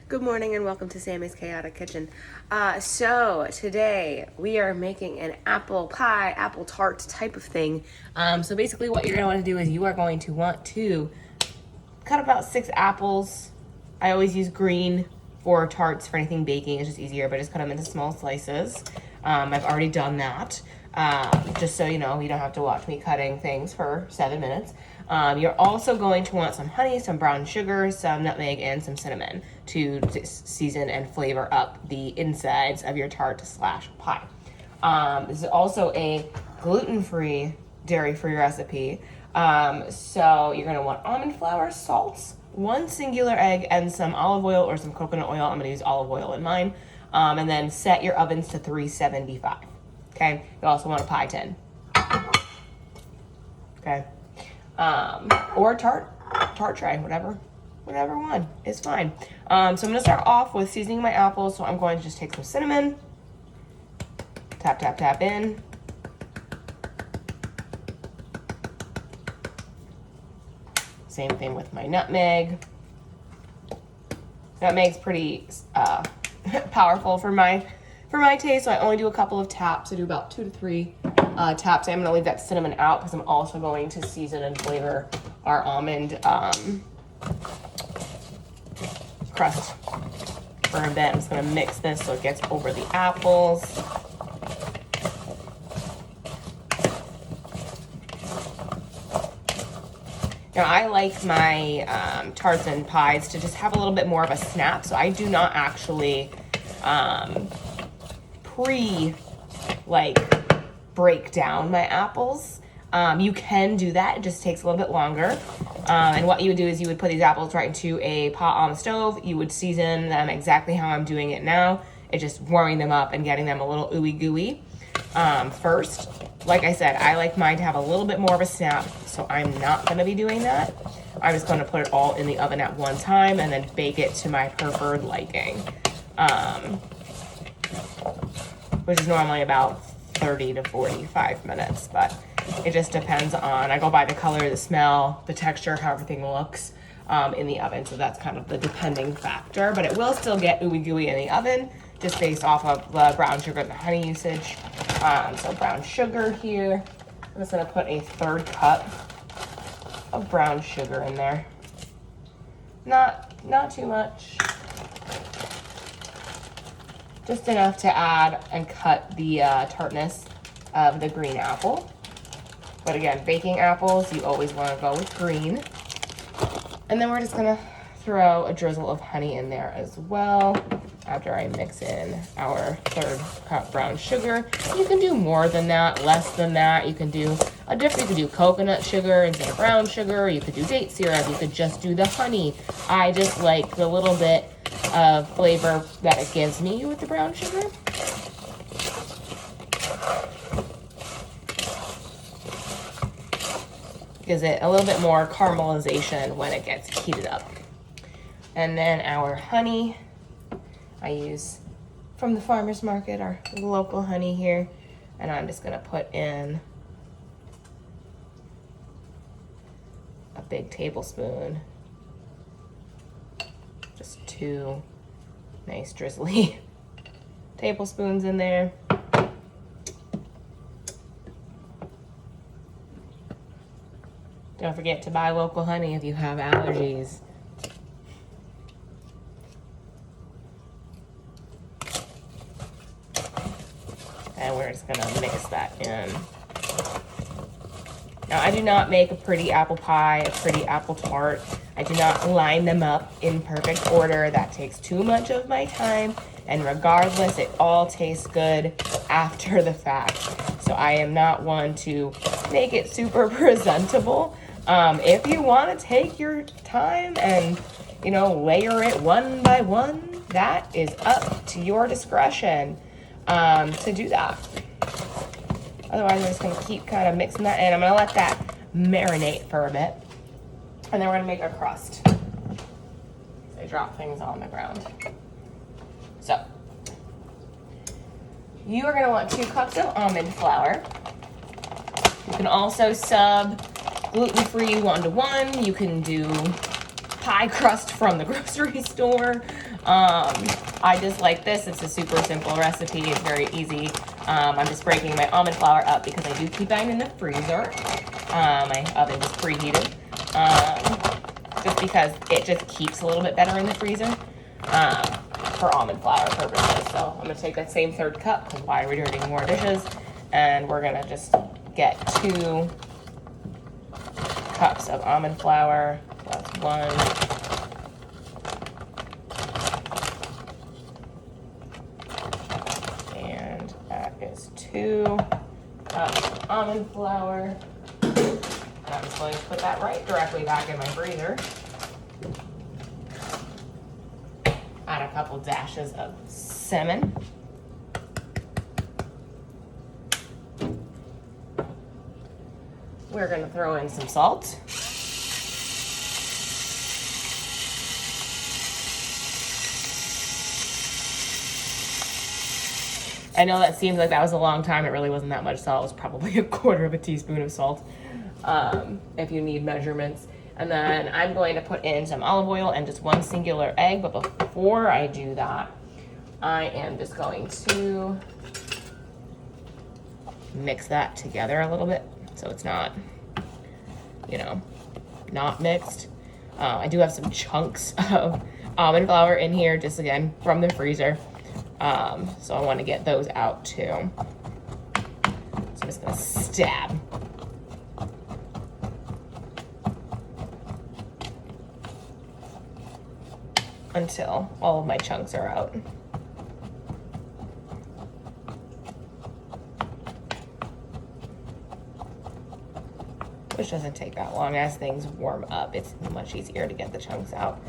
Good morning and welcome to Sammy's Chaotic Kitchen. So today we are making an apple pie, apple tart type of thing. So basically what you're going to want to do is you are going to want to cut about 6 apples. I always use green for tarts for anything baking. It's just easier, but just cut them into small slices. I've already done that. Just so you know, you don't have to watch me cutting things for 7 minutes. You're also going to want some honey, some brown sugar, some nutmeg, and some cinnamon to season and flavor up the insides of your tart slash pie. This is also a gluten-free, dairy-free recipe. So you're going to want almond flour, salt, 1 singular egg, and some olive oil or some coconut oil. I'm going to use olive oil in mine. And then set your ovens to 375. Okay, you also want a pie tin. Okay, or tart tray, whatever one is fine. So I'm gonna start off with seasoning my apples. So I'm going to just take some cinnamon, tap, tap, tap in. Same thing with my nutmeg. Nutmeg's pretty powerful for my taste, so I only do a couple of taps. I do about 2 to 3 taps. I'm going to leave that cinnamon out because I'm also going to season and flavor our almond crust for a bit. I'm just going to mix this so it gets over the apples. Now, I like my tarts and pies to just have a little bit more of a snap, so I do not actually break down my apples. You can do that, it just takes a little bit longer. And what you would do is you would put these apples right into a pot on the stove. You would season them exactly how I'm doing it now. It's just warming them up and getting them a little ooey gooey first. Like I said, I like mine to have a little bit more of a snap, so I'm not going to be doing that. I'm just going to put it all in the oven at one time and then bake it to my preferred liking, which is normally about 30 to 45 minutes, but it just depends on, I go by the color, the smell, the texture, how everything looks in the oven, so that's kind of the depending factor, but it will still get ooey gooey in the oven, just based off of the brown sugar and the honey usage. So brown sugar here, I'm just gonna put a 1/3 cup of brown sugar in there. Not too much. Just enough to add and cut the tartness of the green apple. But again, baking apples, you always wanna go with green. And then we're just gonna throw a drizzle of honey in there as well after I mix in our 1/3 cup brown sugar. You can do more than that, less than that. You can do you could do coconut sugar instead of brown sugar. You could do date syrup. You could just do the honey. I just like the little bit of flavor that it gives me with the brown sugar. Gives it a little bit more caramelization when it gets heated up. And then our honey, I use from the farmer's market, our local honey here. And I'm just gonna put in a big tablespoon. Just 2 nice drizzly tablespoons in there. Don't forget to buy local honey if you have allergies. And we're just gonna mix that in. Now, I do not make a pretty apple pie, a pretty apple tart. I do not line them up in perfect order. That takes too much of my time. And regardless, it all tastes good after the fact. So I am not one to make it super presentable. If you want to take your time and, layer it one by one, that is up to your discretion to do that. Otherwise, I'm just going to keep kind of mixing that in. I'm going to let that marinate for a bit. And then we're going to make a crust. I drop things on the ground. So, you are going to want 2 cups of almond flour. You can also sub gluten-free 1-to-1. You can do pie crust from the grocery store. I just like this. It's a super simple recipe. It's very easy. I'm just breaking my almond flour up because I do keep mine in the freezer. My oven is preheated. Just because it just keeps a little bit better in the freezer for almond flour purposes. So I'm going to take that same third cup, because why are we doing more dishes? And we're going to just get 2 cups of almond flour. That's 1. And that is 2 cups of almond flour. And I'm just going to put that right directly back in my freezer. Add a couple dashes of cinnamon. We're going to throw in some salt. I know that seems like that was a long time. It really wasn't that much salt. It was probably 1/4 teaspoon of salt, if you need measurements. And then I'm going to put in some olive oil and just 1 singular egg. But before I do that, I am just going to mix that together a little bit so it's not, you know, not mixed. I do have some chunks of almond flour in here, just again from the freezer. So I want to get those out too. So I'm just gonna stab. Until all of my chunks are out. Which doesn't take that long. As things warm up, it's much easier to get the chunks out.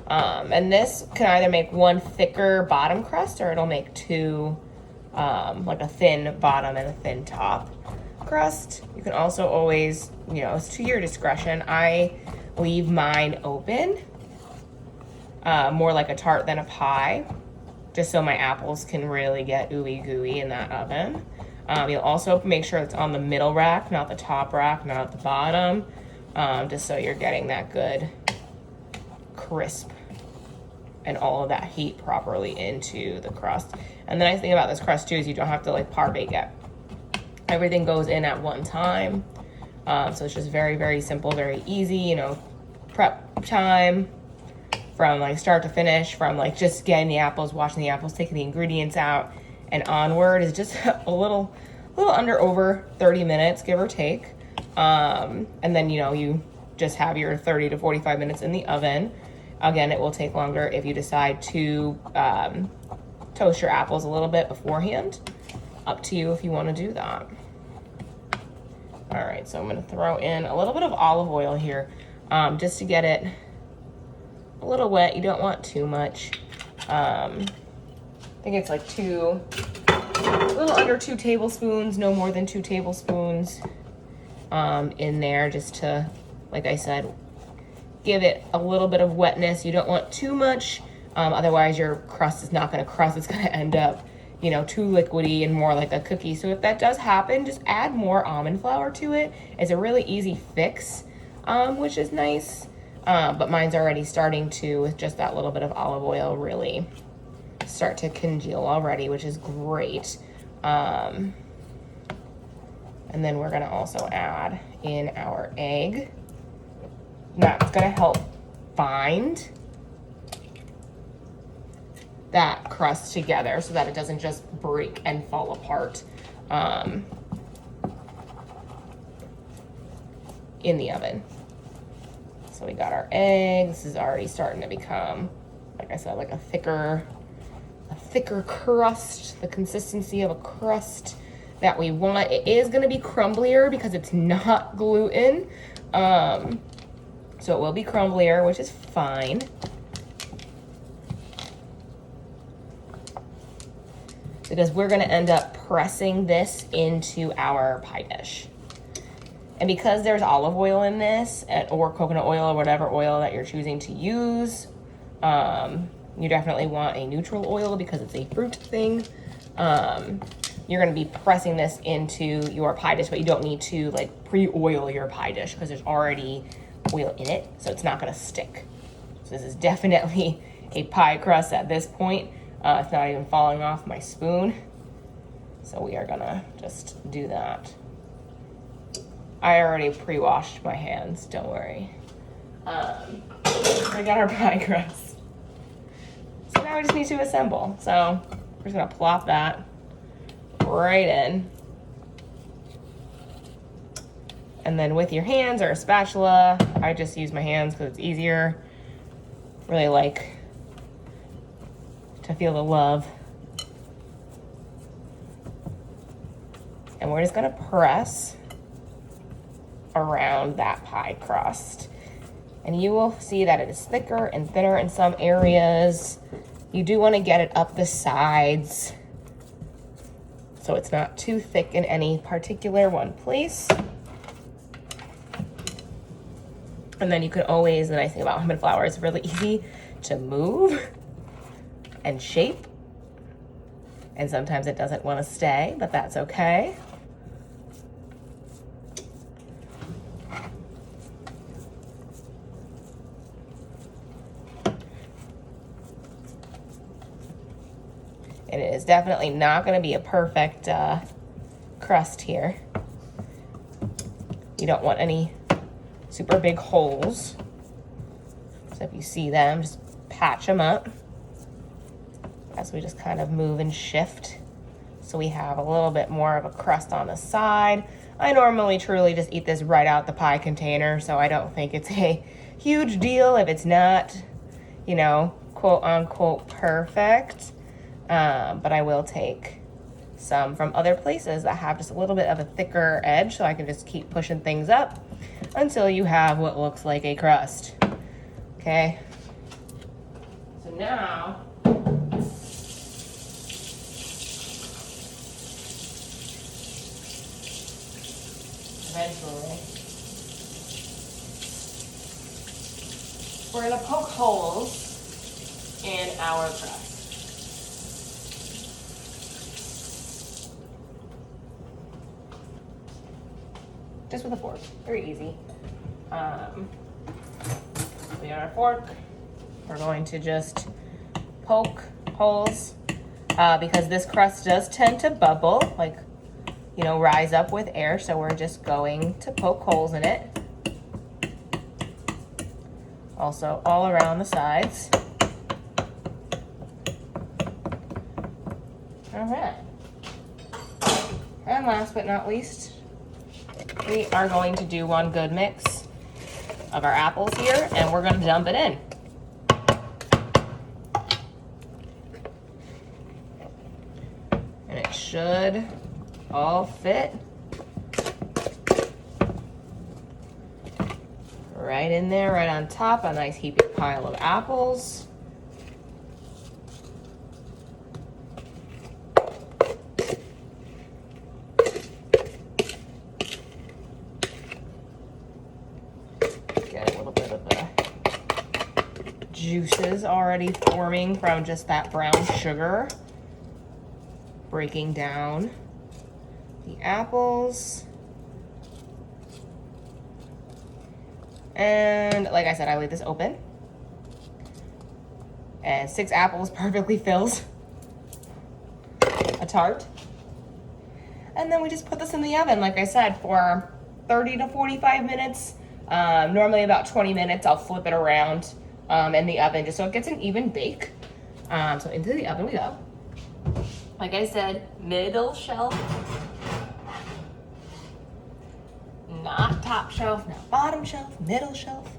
And this can either make 1 thicker bottom crust, or it'll make 2, like a thin bottom and a thin top crust. You can also always, you know, it's to your discretion. I leave mine open, more like a tart than a pie, just so my apples can really get ooey gooey in that oven. You'll also make sure it's on the middle rack, not the top rack, not at the bottom, just so you're getting that good crisp and all of that heat properly into the crust. And the nice thing about this crust too is you don't have to like par bake it. Everything goes in at one time. So it's just very, very simple, very easy, you know, prep time from like start to finish, from like just getting the apples, washing the apples, taking the ingredients out, and onward is just a little under over 30 minutes, give or take. And then, you know, you just have your 30 to 45 minutes in the oven. Again, it will take longer if you decide to toast your apples a little bit beforehand. Up to you if you want to do that. All right, so I'm going to throw in a little bit of olive oil here, just to get it a little wet. You don't want too much. I think it's like a little under 2 tablespoons, no more than 2 tablespoons in there, just to, like I said, give it a little bit of wetness. You don't want too much, otherwise your crust is not going to crust. It's going to end up, you know, too liquidy and more like a cookie. So if that does happen, just add more almond flour to it. It's a really easy fix, which is nice. But mine's already starting to, with just that little bit of olive oil, really start to congeal already, which is great. And then we're gonna also add in our egg. That's gonna help bind that crust together so that it doesn't just break and fall apart in the oven. So we got our egg. This is already starting to become, like I said, like a thicker crust, the consistency of a crust that we want. It is going to be crumblier because it's not gluten. So it will be crumblier, which is fine. Because we're going to end up pressing this into our pie dish. And because there's olive oil in this, or coconut oil, or whatever oil that you're choosing to use, you definitely want a neutral oil because it's a fruit thing. You're going to be pressing this into your pie dish, but you don't need to like pre-oil your pie dish because there's already oil in it, so it's not going to stick. So this is definitely a pie crust at this point. It's not even falling off my spoon. So we are gonna just do that. I already pre-washed my hands, don't worry. I got our pie crust. So now we just need to assemble. So we're just gonna plop that right in. And then with your hands or a spatula, I just use my hands because it's easier. Really like to feel the love. And we're just gonna press around that pie crust. And you will see that it is thicker and thinner in some areas. You do wanna get it up the sides so it's not too thick in any particular one place. And then you can always, the nice thing about almond flour is really easy to move and shape. And sometimes it doesn't want to stay, but that's okay. It is definitely not going to be a perfect crust here. You don't want any super big holes. So if you see them, just patch them up as we just kind of move and shift. So we have a little bit more of a crust on the side. I normally truly just eat this right out the pie container, so I don't think it's a huge deal if it's not, you know, quote unquote perfect. But I will take some from other places that have just a little bit of a thicker edge, so I can just keep pushing things up until you have what looks like a crust. Okay. So now, eventually, we're gonna poke holes in our crust. Just with a fork, very easy. We got our fork. We're going to just poke holes because this crust does tend to bubble, like, you know, rise up with air. So we're just going to poke holes in it. Also all around the sides. All right. And last but not least, we are going to do one good mix of our apples here, and we're going to dump it in. And it should all fit right in there, right on top, a nice heaping pile of apples. Juices already forming from just that brown sugar, breaking down the apples. And like I said, I leave this open, and 6 apples perfectly fills a tart. And then we just put this in the oven, like I said, for 30 to 45 minutes. Normally about 20 minutes. I'll flip it around in the oven just so it gets an even bake. So into the oven we go. Like I said, middle shelf, not top shelf, not bottom shelf, middle shelf.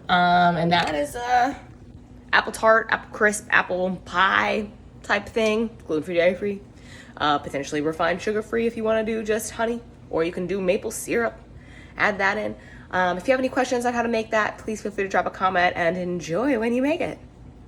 And that is apple tart, apple crisp, apple pie type thing, gluten-free, dairy-free, potentially refined sugar-free if you want to do just honey, or you can do maple syrup, add that in. If you have any questions on how to make that, please feel free to drop a comment and enjoy when you make it.